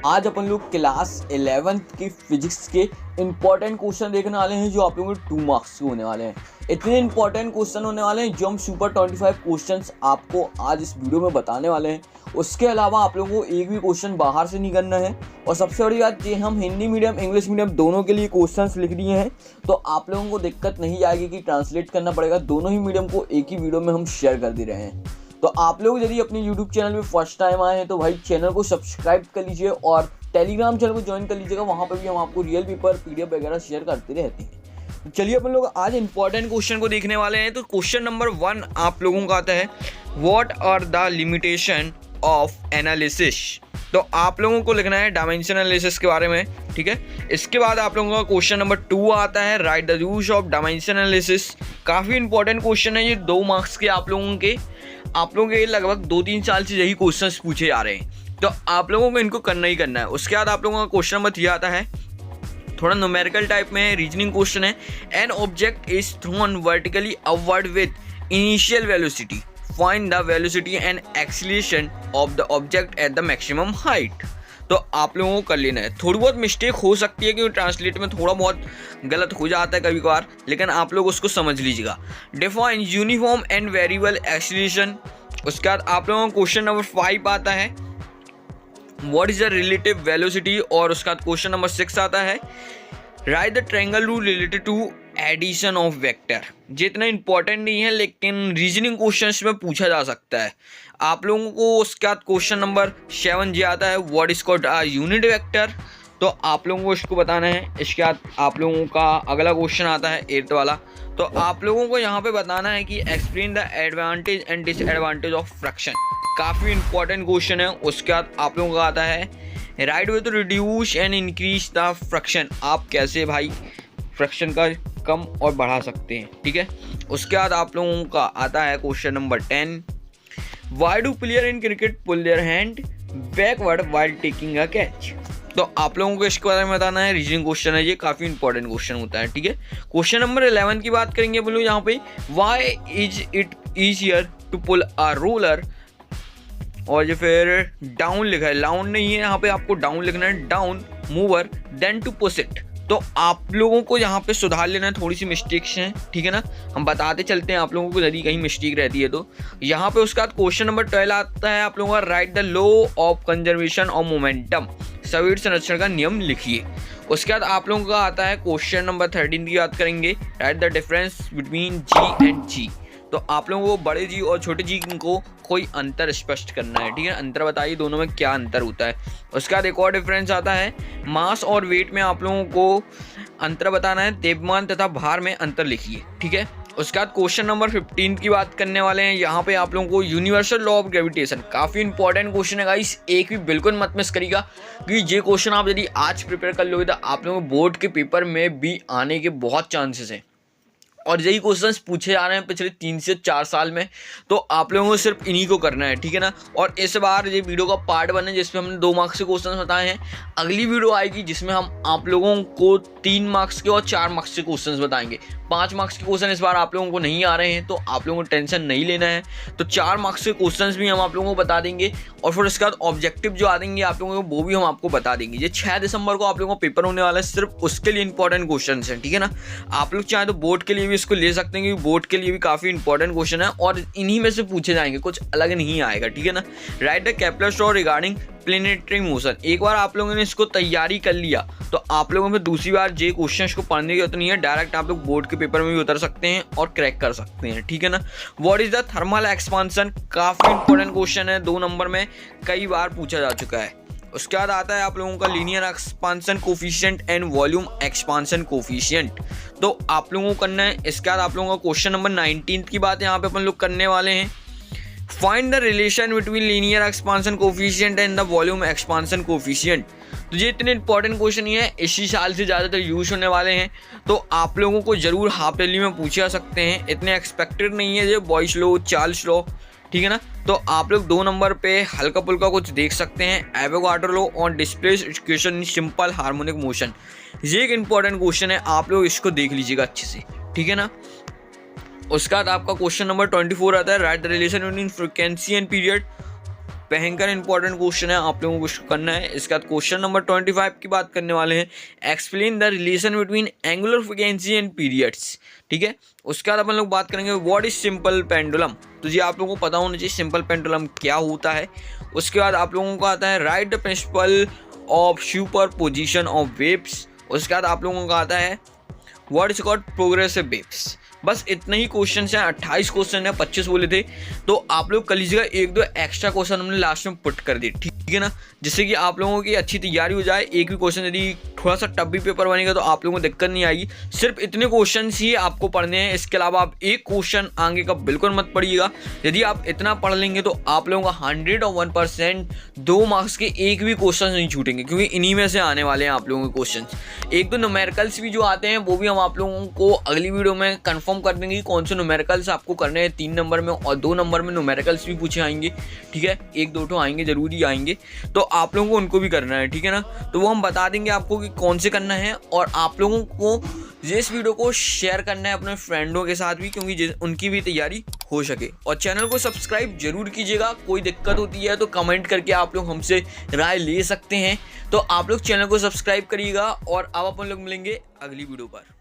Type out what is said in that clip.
आज अपन लोग class 11th की फिजिक्स के इंपॉर्टेंट क्वेश्चन देखने वाले हैं जो आप लोगों के 2 मार्क्स के होने वाले हैं। इतने इंपॉर्टेंट क्वेश्चन होने वाले हैं जो हम सुपर 25 क्वेश्चंस आपको आज इस वीडियो में बताने वाले हैं। उसके अलावा आप लोगों को एक भी क्वेश्चन बाहर से नहीं करना है। और सबसे बड़ी बात ये, हम हिंदी मीडियम इंग्लिश मीडियम दोनों के लिए क्वेश्चंस लिख दिए हैं, तो आप लोगों को दिक्कत नहीं आएगी कि ट्रांसलेट करना पड़ेगा। दोनों ही मीडियम को एक ही वीडियो में हम शेयर कर दे रहे हैं। तो आप लोग यदि अपने यूट्यूब चैनल में फर्स्ट टाइम आए हैं तो भाई चैनल को सब्सक्राइब कर लीजिए और टेलीग्राम चैनल को ज्वाइन कर लीजिएगा। वहाँ पर भी हम आपको रियल पेपर PDF वगैरह शेयर करते रहते हैं। तो चलिए अपन लोग आज इंपॉर्टेंट क्वेश्चन को देखने वाले हैं। तो क्वेश्चन नंबर 1 आप लोगों का आता है, what are the limitation of analysis. तो आप लोगों को लिखना है डायमेंशन एनालिसिस के बारे में, ठीक है। इसके बाद आप लोगों का क्वेश्चन नंबर 2 आता है, write the use of dimension analysis. काफ़ी इंपॉर्टेंट क्वेश्चन है ये, 2 मार्क्स के आप लोगों के लगभग 2-3 साल से यही क्वेश्चंस पूछे जा रहे हैं, तो आप लोगों को इनको करना ही करना है। उसके बाद आप लोगों का क्वेश्चन नंबर 3 आता है, थोड़ा न्यूमेरिकल टाइप में रीजनिंग क्वेश्चन है। An object is thrown vertically upward with initial velocity, find the velocity and acceleration of the object at the maximum height. तो आप लोगों को कर लेना है। थोड़ी बहुत मिस्टेक हो सकती है क्योंकि ट्रांसलेट में थोड़ा बहुत गलत हो जाता है कभी कभार, लेकिन आप लोग उसको समझ लीजिएगा। Define uniform and variable acceleration. उसके बाद आप लोगों का क्वेश्चन नंबर 5 आता है, what is the relative velocity. और उसके बाद क्वेश्चन नंबर 6 आता है, write the triangle rule related to addition of vector. ये इतना इंपॉर्टेंट नहीं है लेकिन रीजनिंग क्वेश्चंस में पूछा जा सकता है आप लोगों को। उसके बाद क्वेश्चन नंबर 7 ये आता है, what is called a unit vector. तो आप लोगों को इसको बताना है। इसके बाद आप लोगों का अगला क्वेश्चन आता है 8th वाला। तो आप लोगों को यहाँ पे बताना है कि explain the advantage and disadvantage of fraction. काफ़ी इंपॉर्टेंट क्वेश्चन है। उसके बाद आप लोगों का आता है, write way to reduce and increase the fraction. आप कैसे भाई फ्रैक्शन का कम और बढ़ा सकते हैं, ठीक है। उसके बाद आप लोगों का आता है question number 10, why do player in cricket pull their hand backward while taking a catch. तो आप लोगों को इसके बारे में बताना है। रीजनिंग क्वेश्चन है, ये काफ़ी इंपॉर्टेंट क्वेश्चन होता है, ठीक है। क्वेश्चन नंबर 11 की बात करेंगे बोलो यहाँ पे, why is it easier to pull a roller. और ये फिर डाउन लिखा है, डाउन नहीं है यहाँ पे, आपको डाउन लिखना है, down mover than to push it. तो आप लोगों को यहाँ पे सुधार लेना है, थोड़ी सी मिस्टेक्स हैं, ठीक है ना। हम बताते चलते हैं आप लोगों को यदि कहीं मिस्टेक रहती है तो। यहाँ पे उसका क्वेश्चन नंबर 12 आता है आप लोगों का, right the law of conservation of momentum. सवेर संरक्षण का नियम लिखिए। उसके बाद आप लोगों का आता है क्वेश्चन नंबर 13 की बात करेंगे, right the difference between G and G। तो आप लोगों को बड़े जी और छोटे जी को कोई अंतर स्पष्ट करना है, ठीक है। अंतर बताइए दोनों में क्या अंतर होता है। उसके बाद एक और डिफरेंस आता है, मास और वेट में आप लोगों को अंतर बताना है, द्रव्यमान तथा भार में अंतर लिखिए, ठीक है। उसके बाद क्वेश्चन नंबर 15 की बात करने वाले हैं। यहाँ पे आप लोगों को यूनिवर्सल लॉ ऑफ ग्रेविटेशन, काफ़ी इंपॉर्टेंट क्वेश्चन है गाइस, एक भी बिल्कुल मत मिस करिएगा क्योंकि ये क्वेश्चन आप यदि आज प्रिपेयर कर लोगे तो आप लोगों को बोर्ड के पेपर में भी आने के बहुत चांसेस हैं। और यही क्वेश्चंस पूछे जा रहे हैं पिछले 3 से 4 साल में, तो आप लोगों को सिर्फ इन्हीं को करना है, ठीक है ना। और इस बार ये वीडियो का पार्ट 1 है जिसमें हमने 2 मार्क्स के क्वेश्चंस बताए हैं। अगली वीडियो आएगी जिसमें हम आप लोगों को 3 मार्क्स के और 4 मार्क्स के क्वेश्चंस बताएंगे। 5 मार्क्स के क्वेश्चन इस बार आप लोगों को नहीं आ रहे हैं तो आप लोगों को टेंशन नहीं लेना है। तो 4 मार्क्स के क्वेश्चंस भी हम आप लोगों को बता देंगे और फिर उसके बाद ऑब्जेक्टिव जो आ देंगे आप लोगों को वो भी हम आपको बता देंगे। ये 6 दिसंबर को आप लोगों को पेपर होने वाला है, सिर्फ उसके लिए इंपॉर्टेंट क्वेश्चन हैं, ठीक है ना। आप लोग चाहे तो बोर्ड के लिए भी इसको ले सकते हैं क्योंकि बोर्ड के लिए भी काफ़ी इंपॉर्टेंट क्वेश्चन है और इन्हीं में से पूछे जाएंगे, कुछ अलग नहीं आएगा, ठीक है ना। Right the Kepler law regarding planetary motion. एक बार आप लोगों ने इसको तैयारी कर लिया तो आप लोगों में दूसरी बार ये क्वेश्चन को पढ़ने की जरूरत नहीं है, डायरेक्ट आप लोग बोर्ड के पेपर में भी उतर सकते हैं और क्रैक कर सकते हैं, ठीक है ना। What is the thermal expansion, काफ़ी इंपॉर्टेंट क्वेश्चन है, 2 नंबर में कई बार पूछा जा चुका है। उसके बाद आता है आप लोगों का linear expansion coefficient and volume expansion coefficient. तो आप लोगों को करना है। इसके बाद आप लोगों का क्वेश्चन नंबर 19 की बात यहाँ पे अपन लोग करने वाले हैं, find the relation between linear expansion coefficient and the volume expansion coefficient. तो ये इतने इंपॉर्टेंट क्वेश्चन ही है, इसी साल से ज़्यादातर यूज होने वाले हैं, तो आप लोगों को जरूर हाफ ईयरली में पूछे जा सकते हैं। इतने एक्सपेक्टेड नहीं है, जो बॉयस लो चार्ल्स लो, ठीक है ना। तो आप लोग 2 नंबर पे हल्का फुल्का कुछ देख सकते हैं, एवोगाड्रो लो और displace equation in simple harmonic motion. ये एक इंपॉर्टेंट क्वेश्चन है, आप लोग इसको देख लीजिएगा अच्छे से, ठीक है ना। उसके बाद आपका क्वेश्चन नंबर 24 आता है, write the relation between frequency and period. भयंकर इंपॉर्टेंट क्वेश्चन है, आप लोगों को कुछ करना है। इसके बाद क्वेश्चन नंबर 25 की बात करने वाले हैं, explain the relation between angular frequency and periods. ठीक है, उसके बाद अपन लोग बात करेंगे व्हाट इज सिंपल पेंडुलम। तो जी आप लोगों को पता होना चाहिए सिंपल पेंडुलम क्या होता है। उसके बाद आप लोगों को आता है write the principle of super position of waves. उसके बाद आप लोगों को आता है what is called progressive waves. बस इतने ही क्वेश्चन हैं, 28 क्वेश्चन है, 25 बोले थे, तो आप लोग कर लीजिएगा। एक दो एक्स्ट्रा क्वेश्चन हमने लास्ट में पुट कर दिए, ठीक है ना, जिससे कि आप लोगों की अच्छी तैयारी हो जाए। एक भी क्वेश्चन यदि थोड़ा सा टफ भी पेपर बनेगा तो आप लोगों को दिक्कत नहीं आएगी। सिर्फ इतने क्वेश्चन ही आपको पढ़ने हैं, इसके अलावा आप एक क्वेश्चन आगे का बिल्कुल मत पढ़िएगा। यदि आप इतना पढ़ लेंगे तो आप लोगों का 101% 2 मार्क्स के एक भी क्वेश्चन नहीं छूटेंगे, क्योंकि इन्हीं में से आने वाले हैं आप लोगों के क्वेश्चन। एक दो न्यूमेरिकल्स भी जो आते हैं वो भी हम आप लोगों को अगली वीडियो में कंफर्म कर देंगे कि कौन से न्यूमेरिकल्स आपको करने हैं। 3 नंबर में और 2 नंबर में न्यूमेरिकल्स भी पूछे आएंगे, ठीक है, 1-2 तो आएंगे, जरूरी आएंगे, तो आप लोगों को उनको भी करना है, ठीक है ना। तो वो हम बता देंगे आपको कि कौन से करना है, और आप लोगों को इस वीडियो को शेयर करना है अपने फ्रेंडों के साथ भी, क्योंकि उनकी भी तैयारी हो सके। और चैनल को सब्सक्राइब जरूर कीजिएगा। कोई दिक्कत होती है तो कमेंट करके आप लोग हमसे राय ले सकते हैं। तो आप लोग चैनल को सब्सक्राइब करिएगा, और अब अपन लोग मिलेंगे अगली वीडियो पर।